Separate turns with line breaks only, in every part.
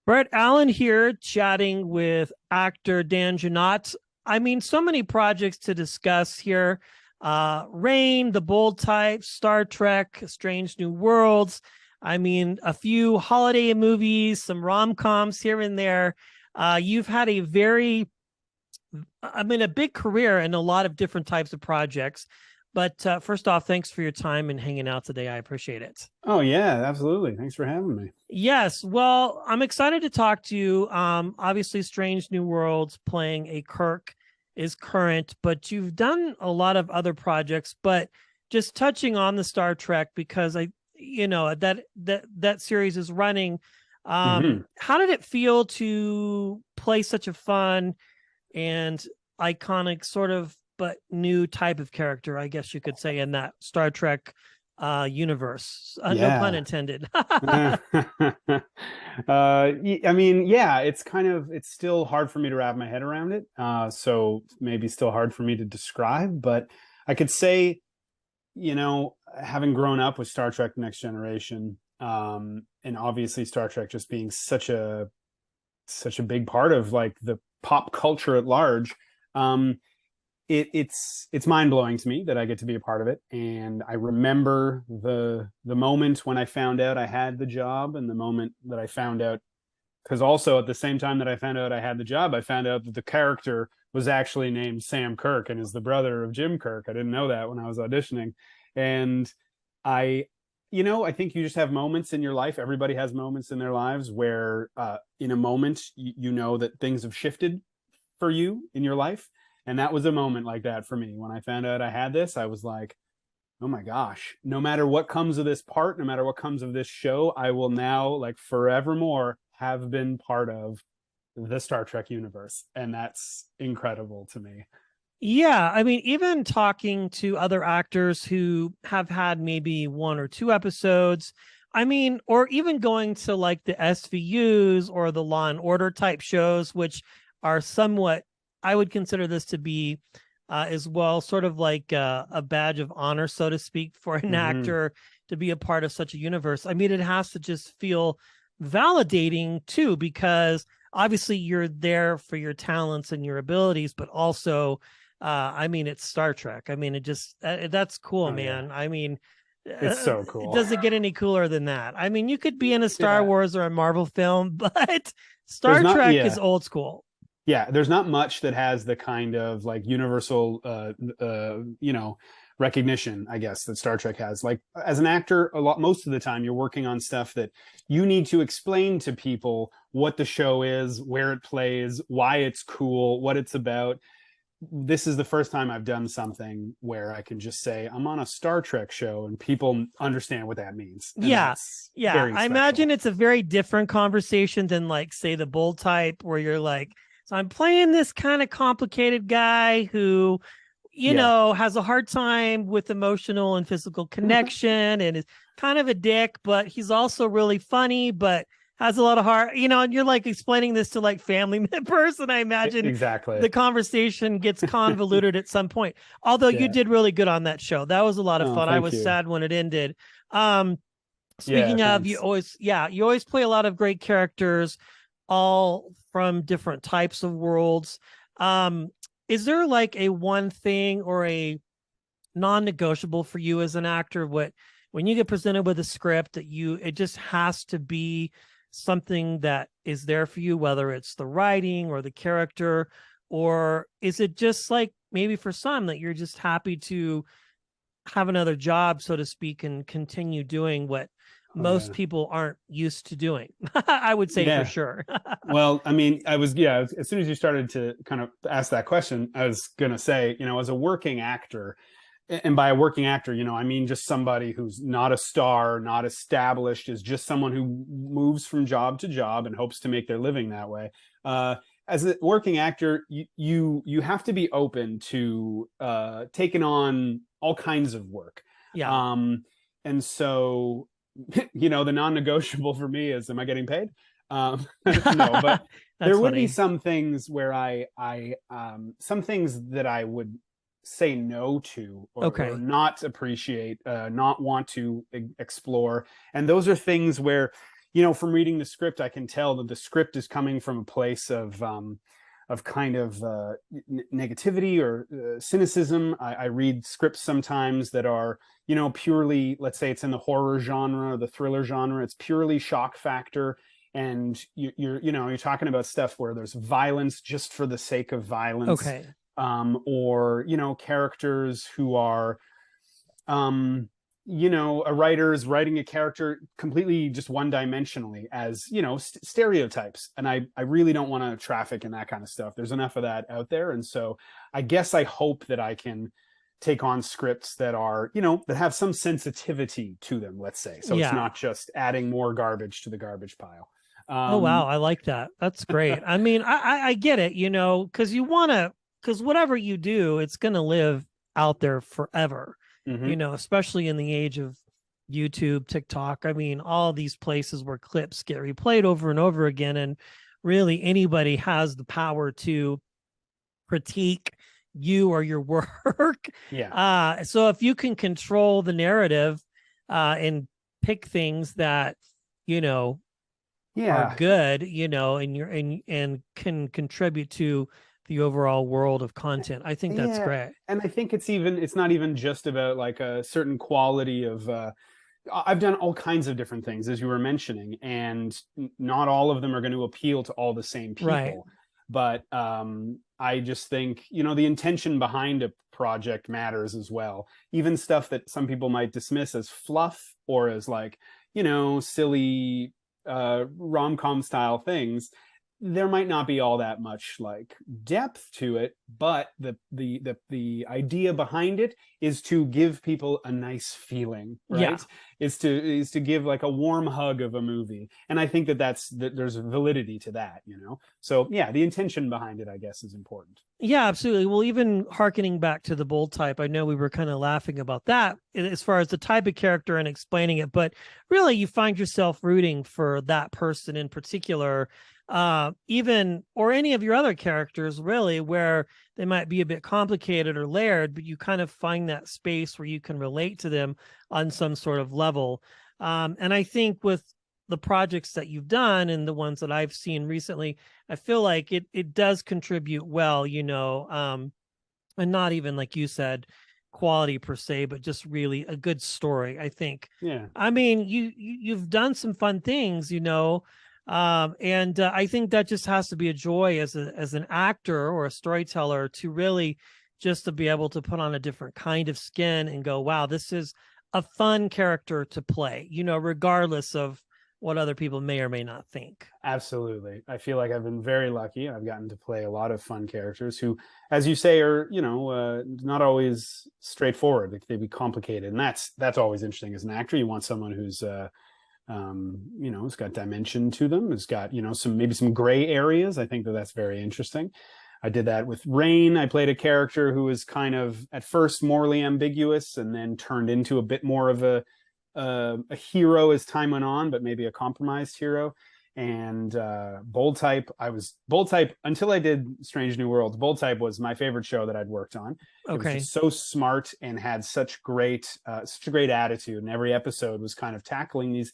Brett Allen here, chatting with actor Dan Jeannotte. I mean, so many projects to discuss here. Rain, The Bold Type, Star Trek, Strange New Worlds. I mean, a few holiday movies, some rom-coms here and there. You've had a big career in a lot of different types of projects. But first off, thanks for your time and hanging out today. I appreciate it.
Oh yeah, absolutely. Thanks for having me.
Yes, well, I'm excited to talk to you. Obviously, Strange New Worlds playing a Kirk is current, but you've done a lot of other projects. But just touching on the Star Trek because that series is running.
Hmm.
How did it feel to play such a fun and iconic sort of but new type of character, I guess you could say, in that Star Trek universe? No pun
Yeah.
intended.
I mean, yeah, it's still hard for me to wrap my head around it. So maybe still hard for me to describe, but I could say, having grown up with Star Trek Next Generation, and obviously Star Trek just being such a big part of like the pop culture at large. It's mind blowing to me that I get to be a part of it. And I remember the moment when I found out I had the job, and the moment that I found out, because also at the same time that I found out I had the job, I found out that the character was actually named Sam Kirk and is the brother of Jim Kirk. I didn't know that when I was auditioning, and I. I think you just have moments in your life. Everybody has moments in their lives where, in a moment, you know that things have shifted for you in your life. And that was a moment like that for me. When I found out I had this, I was like, oh my gosh, no matter what comes of this part, no matter what comes of this show, I will now, like, forevermore have been part of the Star Trek universe. And that's incredible to me.
Yeah, I mean, even talking to other actors who have had maybe one or two episodes, I mean, or even going to like the SVUs or the Law and Order type shows, which are somewhat, I would consider this to be as well, sort of like a badge of honor, so to speak, for an
Mm-hmm.
actor to be a part of such a universe. I mean, it has to just feel validating too, because obviously you're there for your talents and your abilities, but also I mean, it's Star Trek. I mean, it just that's cool,
Oh yeah,
man. I mean,
it's so
it
cool.
doesn't get any cooler than that. I mean, you could be in a Star
Yeah,
Wars or a Marvel film, but
there's
Star
not.
Trek is
Yeah,
old school.
yeah, there's not much that has the kind of like universal recognition, I guess, that Star Trek has. Like, as an actor, most of the time you're working on stuff that you need to explain to people what the show is, where it plays, why it's cool, what it's about. This is the first time I've done something where I can just say I'm on a Star Trek show and people understand what that means, and
Yeah.
that's
Yeah.
very
I
special.
imagine it's a very different conversation than like say the Bold Type where you're like, so I'm playing this kind of complicated guy who
Yeah.
has a hard time with emotional and physical connection and is kind of a dick, but he's also really funny, but has a lot of heart, and you're like explaining this to like family members. And I imagine
Exactly.
the conversation gets convoluted at some point. Although you
Yeah.
did really good on that show. That was a lot of
Oh,
fun. I
thank
was
you.
sad when it ended. Um,
Yeah,
Speaking of,
thanks.
you always play a lot of great characters, all from different types of worlds. Um, is there like a one thing or a non-negotiable for you as an actor? What when you get presented with a script that it just has to be something that is there for you, whether it's the writing or the character, or is it just like maybe for some that you're just happy to have another job, so to speak, and continue doing what
Oh
most
yeah.
people aren't used to doing? I would say for
Yeah.
sure.
Well, I mean, yeah, as soon as you started to kind of ask that question, I was gonna say, as a working actor, and by a working actor, I mean just somebody who's not a star, not established, is just someone who moves from job to job and hopes to make their living that way. Uh, as a working actor, you have to be open to taking on all kinds of work.
Yeah.
Um, and so, the non-negotiable for me is, am I getting paid? No, but there
That's
would be
funny.
some things where some things that I would say no to, or
Okay.
not appreciate, not want to explore. And those are things where from reading the script, I can tell that the script is coming from a place of kind of negativity or cynicism. I read scripts sometimes that are, purely, let's say it's in the horror genre or the thriller genre, it's purely shock factor. And you're talking about stuff where there's violence just for the sake of violence,
Okay.
or characters who are a writer is writing a character completely just one dimensionally as stereotypes, and I really don't want to traffic in that kind of stuff. There's enough of that out there, and so I guess I hope that I can take on scripts that are that have some sensitivity to them, let's say, so it's
Yeah.
not just adding more garbage to the garbage pile.
Oh wow,
um
I like that. That's great. I mean, I get it, because you want to, because whatever you do, it's going to live out there forever.
mhm.
Especially in the age of YouTube, TikTok. I mean, all these places where clips get replayed over and over again, and really anybody has the power to critique you or your work.
Yeah,
So if you can control the narrative and pick things that you know are
yeah,
good, and you're and can contribute to the overall world of content. I think that's
yeah.
great.
And I think it's not even just about like a certain quality of I've done all kinds of different things, as you were mentioning, and not all of them are going to appeal to all the same
Right.
people. But I just think, the intention behind a project matters as well. Even stuff that some people might dismiss as fluff or as like, silly rom-com style things, there might not be all that much like depth to it, but the idea behind it is to give people a nice feeling,
Yeah.
right? Is to give like a warm hug of a movie, and I think that there's validity to that. So yeah, the intention behind it, I guess, is important.
Yeah, absolutely. Well, even harkening back to the bold type, I know we were kind of laughing about that as far as the type of character and explaining it, but really you find yourself rooting for that person in particular, even or any of your other characters, really, where they might be a bit complicated or layered, but you kind of find that space where you can relate to them on some sort of level. And I think with the projects that you've done and the ones that I've seen recently, I feel like it does contribute well, and not even like you said, quality per se, but just really a good story. I think.
Yeah.
I mean, you've done some fun things, and I think that just has to be a joy as an actor or a storyteller to really just to be able to put on a different kind of skin and go, wow, this is a fun character to play, regardless of what other people may or may not think.
Absolutely. I feel like I've been very lucky. I've gotten to play a lot of fun characters who, as you say, are, not always straightforward. They can be complicated. And that's always interesting as an actor. You want someone who's who's got dimension to them, has got, some gray areas. I think that's very interesting. I did that with Rain. I played a character who was kind of at first morally ambiguous and then turned into a bit more of a hero as time went on, but maybe a compromised hero. And Bold Type, I was Bold Type until I did Strange New Worlds. Bold Type was my favorite show that I'd worked on. It was
Okay.
just so smart and had such a great attitude. And every episode was kind of tackling these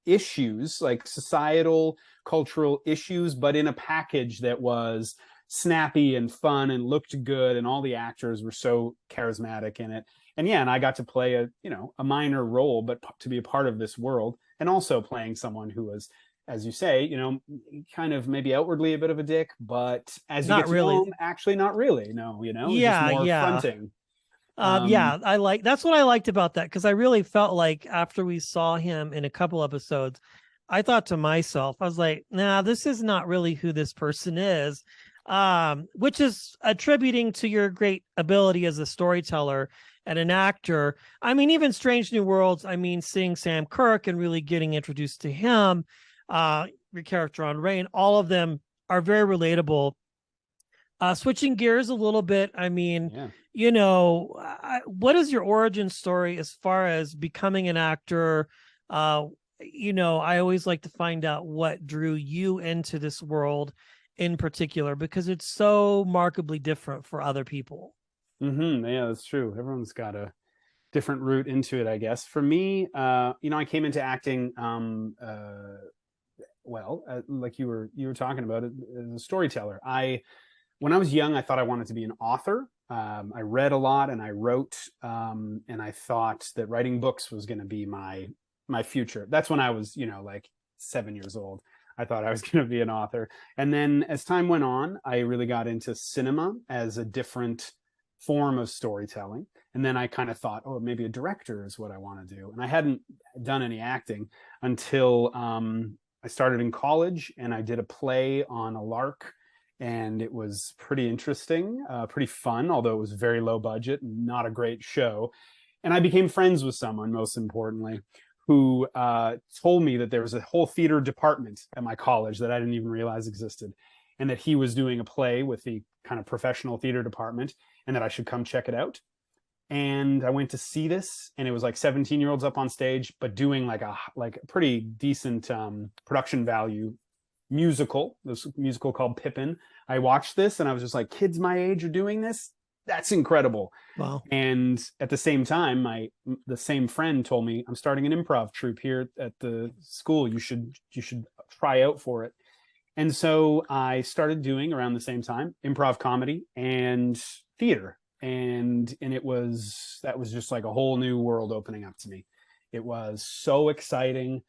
issues, like societal, cultural issues, but in a package that was snappy and fun and looked good, and all the actors were so charismatic in it. And yeah, and I got to play a minor role, but to be a part of this world, and also playing someone who was, as you say, kind of maybe outwardly a bit of a dick, but as you
Not
get to know
really.
him, actually not really. No, just
Yeah,
more
yeah.
fronting.
Yeah, that's what I liked about that because I really felt like after we saw him in a couple episodes, I thought to myself, I was like, nah, this is not really who this person is. Which is attributing to your great ability as a storyteller and an actor. I mean, even Strange New Worlds, I mean, seeing Sam Kirk and really getting introduced to him, your character on Rain, all of them are very relatable. Switching gears a little bit, I mean,
Yeah.
what is your origin story as far as becoming an actor? I always like to find out what drew you into this world in particular because it's so markedly different for other people.
Yeah, that's true. Everyone's got a different route into it, I guess. For me, I came into acting well, like you were talking about it, as a storyteller. When I was young, I thought I wanted to be an author. I read a lot and I wrote, and I thought that writing books was going to be my future. That's when I was, like 7 years old. I thought I was going to be an author. And then as time went on, I really got into cinema as a different form of storytelling. And then I kind of thought, oh, maybe a director is what I want to do. And I hadn't done any acting until I started in college, and I did a play on a lark, and it was pretty interesting, pretty fun, although it was very low budget and not a great show. And I became friends with someone, most importantly, who told me that there was a whole theater department at my college that I didn't even realize existed, and that he was doing a play with the kind of professional theater department, and that I should come check it out. And I went to see this, and it was like 17-year-olds up on stage, but doing like a pretty decent production value musical, this musical called Pippin. I watched this and I was just like, kids my age are doing this? That's incredible.
Wow.
And at the same time, the same friend told me, I'm starting an improv troupe here at the school. You should try out for it. And so I started doing, around the same time, improv comedy and theater. And that was just like a whole new world opening up to me. It was so exciting,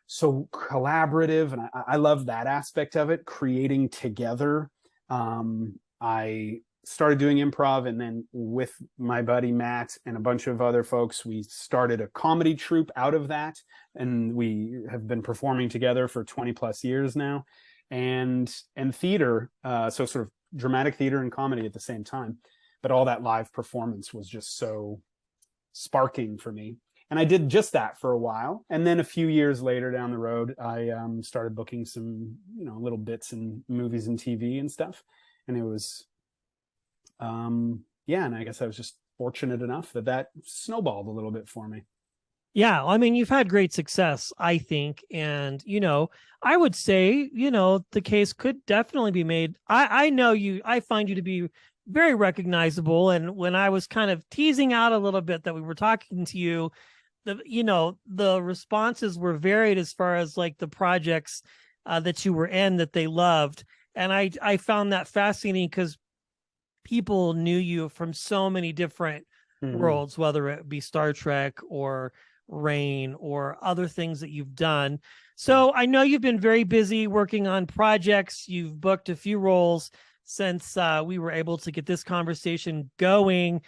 so collaborative, and I love that aspect of it, creating together. I started doing improv, and then with my buddy Matt and a bunch of other folks, we started a comedy troupe out of that, and we have been performing together for 20 plus years now. And theater, so sort of dramatic theater and comedy at the same time. But all that live performance was just so sparking for me. And I did just that for a while. And then a few years later down the road, I started booking some, little bits in movies and TV and stuff. And it was, yeah, and I guess I was just fortunate enough that snowballed a little bit for me.
Yeah, I mean, you've had great success, I think. And, I would say, the case could definitely be made. I know you, I find you to be very recognizable. And when I was kind of teasing out a little bit that we were talking to you, the responses were varied as far as like the projects that you were in that they loved. And I found that fascinating because people knew you from so many different worlds, whether it be Star Trek or Rain or other things that you've done. So I know you've been very busy working on projects. You've booked a few roles since we were able to get this conversation going.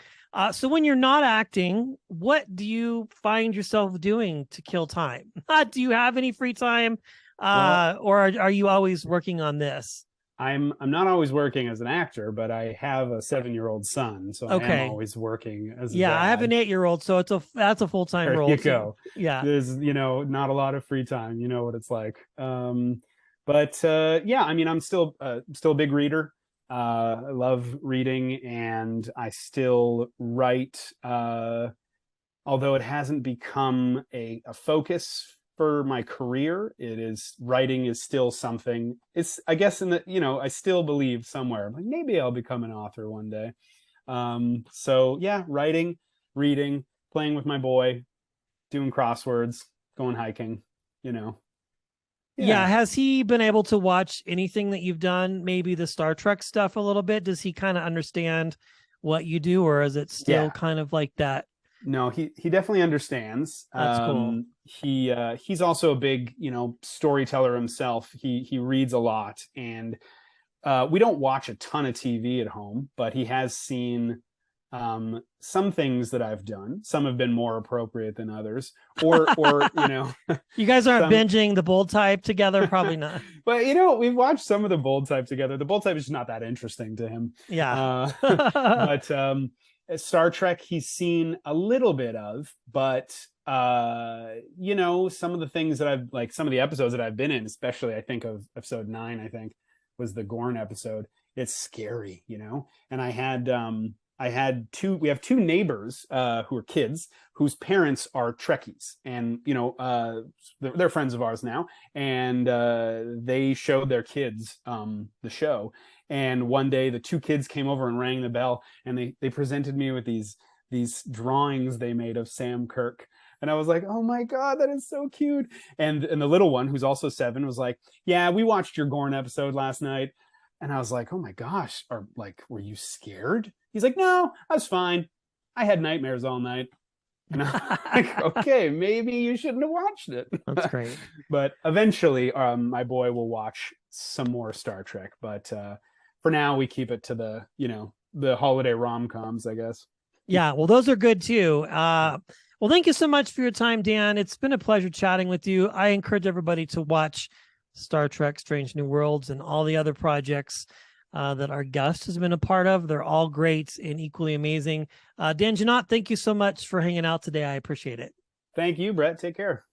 So when you're not acting, what do you find yourself doing to kill time? Do you have any free time? Or are you always working on this?
I'm not always working as an actor, but I have a 7-year-old son, so I am always working as a dad.
I have an 8-year-old, so that's a full-time role.
There you go.
Yeah.
There's, not a lot of free time. You know what it's like. But yeah, I mean, I'm still a big reader. I love reading, and I still write, although it hasn't become a focus for my career. Writing is still something. It's, I guess, I still believe somewhere, like, maybe I'll become an author one day. So yeah, writing, reading, playing with my boy, doing crosswords, going hiking,
Yeah. Has he been able to watch anything that you've done? Maybe the Star Trek stuff a little bit? Does he kind of understand what you do, or is it still kind of like that?
No, he definitely understands.
That's cool.
He's also a big, storyteller himself. He reads a lot, and we don't watch a ton of TV at home, but he has seen some things that I've done. Some have been more appropriate than others, or
you guys aren't binging the Bold Type together, probably not.
But we've watched some of the Bold Type together. The Bold Type is just not that interesting to him.
Yeah.
But Star Trek he's seen a little bit of, but some of the things that some of the episodes that I've been in, especially I think of episode 9, I think was the Gorn episode. It's scary, and we have two neighbors who are kids whose parents are Trekkies, and they're friends of ours now, and they showed their kids the show. And one day the two kids came over and rang the bell, and they presented me with these drawings they made of Sam Kirk, And I was like, oh my God, that is so cute. And the little one, who's also 7, was like, yeah, we watched your Gorn episode last night. And I was like, oh my gosh, or like, were you scared? He's like, no, I was fine. I had nightmares all night. And I'm like, okay, maybe you shouldn't have watched it.
That's great.
But eventually, my boy will watch some more Star Trek. But for now, we keep it to the holiday rom-coms, I guess.
Yeah, well, those are good too. Well, thank you so much for your time, Dan. It's been a pleasure chatting with you. I encourage everybody to watch Star Trek Strange New Worlds and all the other projects that our guest has been a part of. They're all great and equally amazing. Dan Jeannotte, thank you so much for hanging out today. I appreciate it.
Thank you, Brett. Take care.